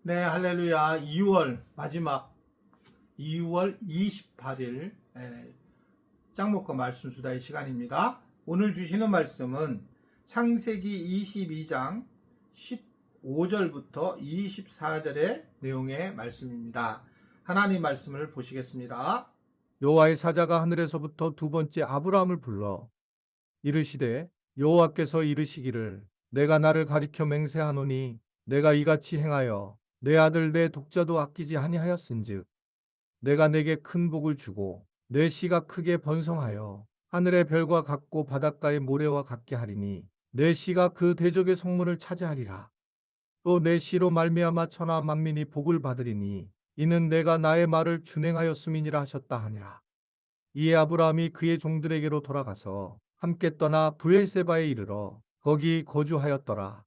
네, 할렐루야. 2월 마지막 2월 28일 짱목과 말씀 수다의 시간입니다. 오늘 주시는 말씀은 창세기 22장 15절부터 24절의 내용의 말씀입니다. 하나님 말씀을 보시겠습니다. 여호와의 사자가 하늘에서부터 두 번째 아브라함을 불러 이르시되 여호와께서 이르시기를 내가 나를 가리켜 맹세하노니 내가 이같이 행하여 내 아들 내 독자도 아끼지 아니하였은즉 내가 내게 큰 복을 주고 내 씨가 크게 번성하여 하늘의 별과 같고 바닷가의 모래와 같게 하리니 내 씨가 그 대적의 성문을 차지하리라. 또 내 씨로 말미암아 천하 만민이 복을 받으리니 이는 내가 나의 말을 준행하였음이니라 하셨다 하니라. 이에 아브라함이 그의 종들에게로 돌아가서 함께 떠나 브엘세바에 이르러 거기 거주하였더라.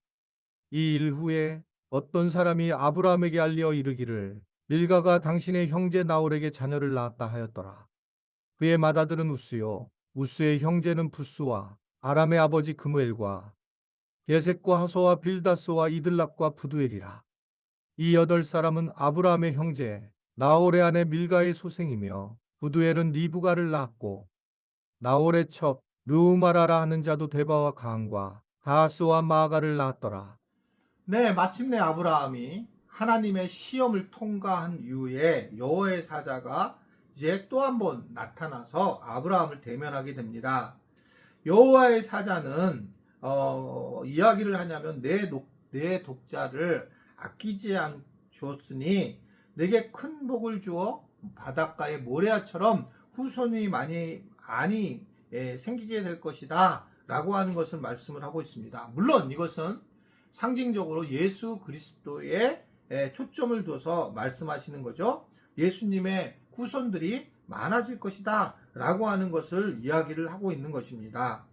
이 일 후에 어떤 사람이 아브라함에게 알려 이르기를 밀가가 당신의 형제 나홀에게 자녀를 낳았다 하였더라. 그의 맏아들은 우스요 우스의 형제는 부스와 아람의 아버지 그무엘과 게셋과 하소와 빌다스와 이들락과 부두엘이라. 이 8사람은 아브라함의 형제 나홀의 아내 밀가의 소생이며 부두엘은 리브가를 낳았고 나홀의 첩 르우마라라 하는 자도 데바와 가한과 다하스와 마아가를 낳았더라. 네, 마침내 아브라함이 하나님의 시험을 통과한 이후에 여호와의 사자가 이제 또 한 번 나타나서 아브라함을 대면하게 됩니다. 여호와의 사자는 이야기를 하냐면 내 독자를 아끼지 않았으니 내게 큰 복을 주어 바닷가의 모래아처럼 후손이 많이 생기게 될 것이다 라고 하는 것을 말씀을 하고 있습니다. 물론 이것은 상징적으로 예수 그리스도에 초점을 둬서 말씀하시는 거죠. 예수님의 후손들이 많아질 것이다 라고 하는 것을 이야기를 하고 있는 것입니다.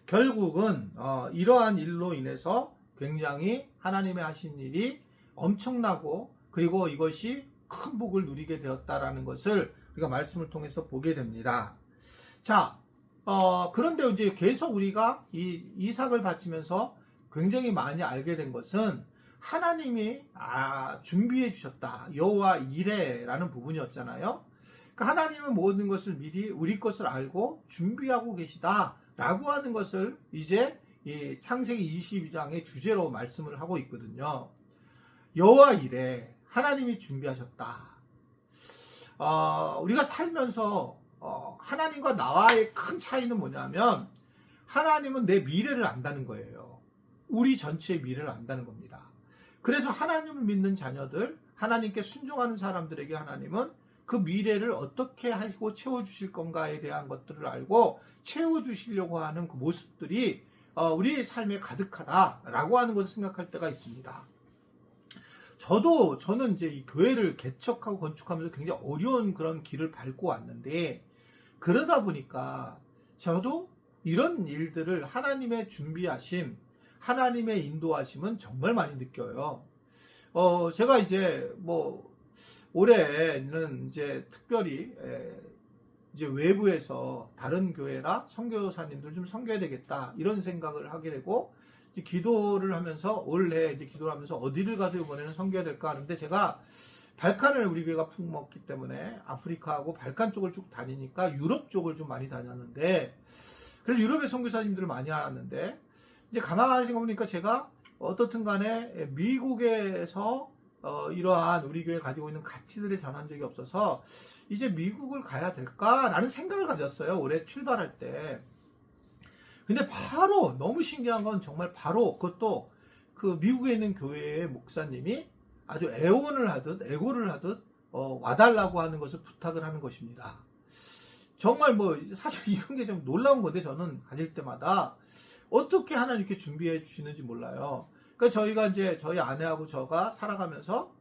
결국은 이러한 일로 인해서 굉장히 하나님의 하신 일이 엄청나고 그리고 이것이 큰 복을 누리게 되었다라는 것을 우리가 말씀을 통해서 보게 됩니다. 자, 그런데 이제 계속 우리가 이 이삭을 바치면서 굉장히 많이 알게 된 것은 하나님이 준비해 주셨다. 여호와 이레라는 부분이었잖아요. 그러니까 하나님은 모든 것을 미리 우리 것을 알고 준비하고 계시다라고 하는 것을 이제 이 창세기 22장의 주제로 말씀을 하고 있거든요. 여호와 이레, 하나님이 준비하셨다. 우리가 살면서 하나님과 나와의 큰 차이는 뭐냐면 하나님은 내 미래를 안다는 거예요. 우리 전체의 미래를 안다는 겁니다. 그래서 하나님을 믿는 자녀들, 하나님께 순종하는 사람들에게 하나님은 그 미래를 어떻게 하시고 채워주실 건가에 대한 것들을 알고 채워주시려고 하는 그 모습들이 우리의 삶에 가득하다라고 하는 것을 생각할 때가 있습니다. 저는 이제 이 교회를 개척하고 건축하면서 굉장히 어려운 그런 길을 밟고 왔는데 그러다 보니까 저도 이런 일들을 하나님의 준비하심, 하나님의 인도하심은 정말 많이 느껴요. 제가 이제 올해는 이제 특별히 이제 외부에서 다른 교회나 선교사님들 좀 섬겨야 되겠다 이런 생각을 하게 되고 이제 기도를 하면서 올해 이제 기도를 하면서 어디를 가도 이번에는 섬겨야 될까 하는데 제가 발칸을 우리 교회가 품었기 때문에 아프리카하고 발칸 쪽을 쭉 다니니까 유럽 쪽을 좀 많이 다녔는데 그래서 유럽의 선교사님들을 많이 알았는데 이제 가만히 생각해보니까 제가 어떻든 간에 미국에서 이러한 우리 교회 가지고 있는 가치들을 전한 적이 없어서 이제 미국을 가야 될까라는 생각을 가졌어요. 올해 출발할 때. 근데 바로 너무 신기한 건 정말 바로 그것도 그 미국에 있는 교회의 목사님이 아주 애고를 하듯 와달라고 하는 것을 부탁을 하는 것입니다. 정말 사실 이런 게 좀 놀라운 건데 저는 가질 때마다 어떻게 하나님께 준비해 주시는지 몰라요. 그러니까 저희가 이제 저희 아내하고 저가 살아가면서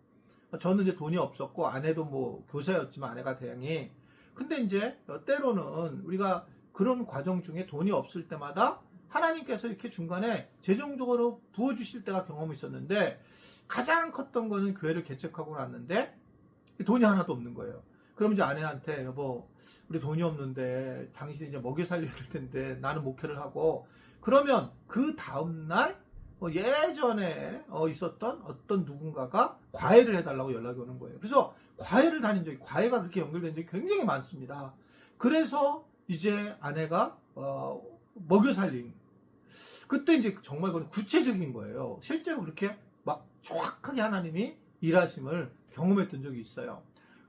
저는 이제 돈이 없었고 아내도 교사였지만 아내가 다행히 근데 이제 때로는 우리가 그런 과정 중에 돈이 없을 때마다 하나님께서 이렇게 중간에 재정적으로 부어주실 때가 경험이 있었는데 가장 컸던 거는 교회를 개척하고 났는데 돈이 하나도 없는 거예요. 그럼 이제 아내한테 여보 우리 돈이 없는데 당신이 이제 먹여 살려야 될 텐데 나는 목회를 하고 그러면 그 다음날 예전에 있었던 어떤 누군가가 과외를 해달라고 연락이 오는 거예요. 그래서 과외를 다닌 적이, 과외가 그렇게 연결된 적이 굉장히 많습니다. 그래서 이제 아내가 먹여 살린, 그때 이제 정말 그건 구체적인 거예요. 실제로 그렇게 막 정확하게 하나님이 일하심을 경험했던 적이 있어요.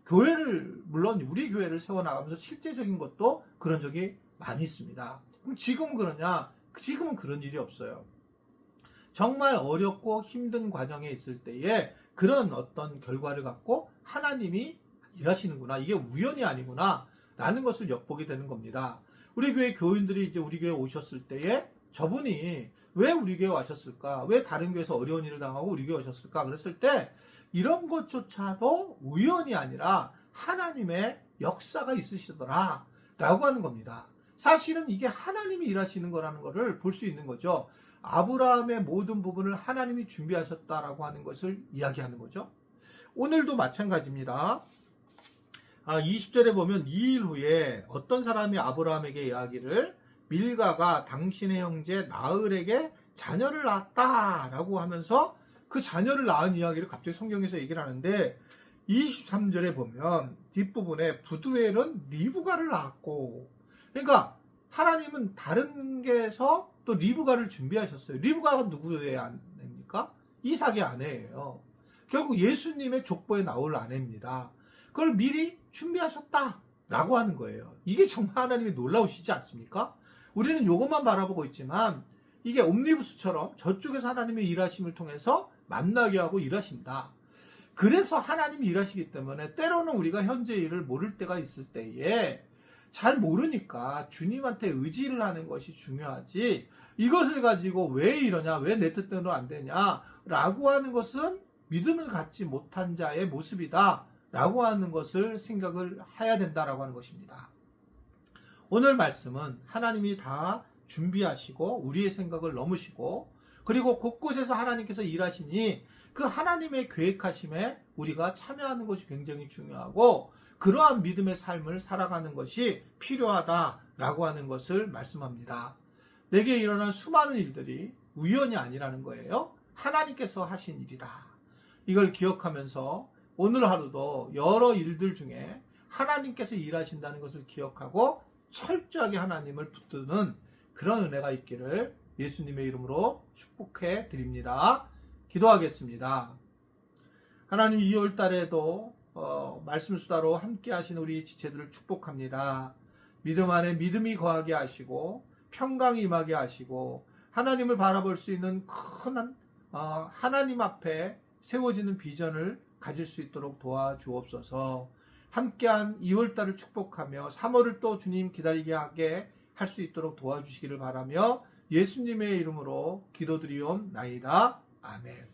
교회를, 물론 우리 교회를 세워나가면서 실제적인 것도 그런 적이 많이 있습니다. 그럼 지금은 그러냐? 지금은 그런 일이 없어요. 정말 어렵고 힘든 과정에 있을 때에 그런 어떤 결과를 갖고 하나님이 일하시는구나, 이게 우연이 아니구나 라는 것을 엿보게 되는 겁니다. 우리 교회 교인들이 이제 우리 교회에 오셨을 때에 저분이 왜 우리 교회에 와셨을까, 왜 다른 교회에서 어려운 일을 당하고 우리 교회에 오셨을까 그랬을 때 이런 것조차도 우연이 아니라 하나님의 역사가 있으시더라 라고 하는 겁니다. 사실은 이게 하나님이 일하시는 거라는 것을 볼 수 있는 거죠. 아브라함의 모든 부분을 하나님이 준비하셨다라고 하는 것을 이야기하는 거죠. 오늘도 마찬가지입니다. 20절에 보면 2일 후에 어떤 사람이 아브라함에게 이야기를, 밀가가 당신의 형제 나흘에게 자녀를 낳았다라고 하면서 그 자녀를 낳은 이야기를 갑자기 성경에서 얘기를 하는데, 23절에 보면 뒷부분에 부두엘은 리브가를 낳았고, 그러니까 하나님은 다른 게에서 또 리브가를 준비하셨어요. 리브가가 누구의 아내입니까? 이삭의 아내예요. 결국 예수님의 족보에 나올 아내입니다. 그걸 미리 준비하셨다라고 하는 거예요. 이게 정말 하나님이 놀라우시지 않습니까? 우리는 이것만 바라보고 있지만 이게 옴니부스처럼 저쪽에서 하나님의 일하심을 통해서 만나게 하고 일하신다. 그래서 하나님이 일하시기 때문에 때로는 우리가 현재 일을 모를 때가 있을 때에 잘 모르니까 주님한테 의지를 하는 것이 중요하지, 이것을 가지고 왜 이러냐, 왜 내 뜻대로 안 되냐 라고 하는 것은 믿음을 갖지 못한 자의 모습이다 라고 하는 것을 생각을 해야 된다라고 하는 것입니다. 오늘 말씀은 하나님이 다 준비하시고 우리의 생각을 넘으시고, 그리고 곳곳에서 하나님께서 일하시니 그 하나님의 계획하심에 우리가 참여하는 것이 굉장히 중요하고, 그러한 믿음의 삶을 살아가는 것이 필요하다라고 하는 것을 말씀합니다. 내게 일어난 수많은 일들이 우연이 아니라는 거예요. 하나님께서 하신 일이다. 이걸 기억하면서 오늘 하루도 여러 일들 중에 하나님께서 일하신다는 것을 기억하고 철저하게 하나님을 붙드는 그런 은혜가 있기를 예수님의 이름으로 축복해 드립니다. 기도하겠습니다. 하나님, 2월 달에도 말씀 수다로 함께 하신 우리 지체들을 축복합니다. 믿음 안에 믿음이 거하게 하시고 평강이 임하게 하시고 하나님을 바라볼 수 있는 큰 하나님 앞에 세워지는 비전을 가질 수 있도록 도와주옵소서. 함께한 2월달을 축복하며 3월을 또 주님 기다리게 하게 할 수 있도록 도와주시기를 바라며 예수님의 이름으로 기도드리옵나이다. 아멘.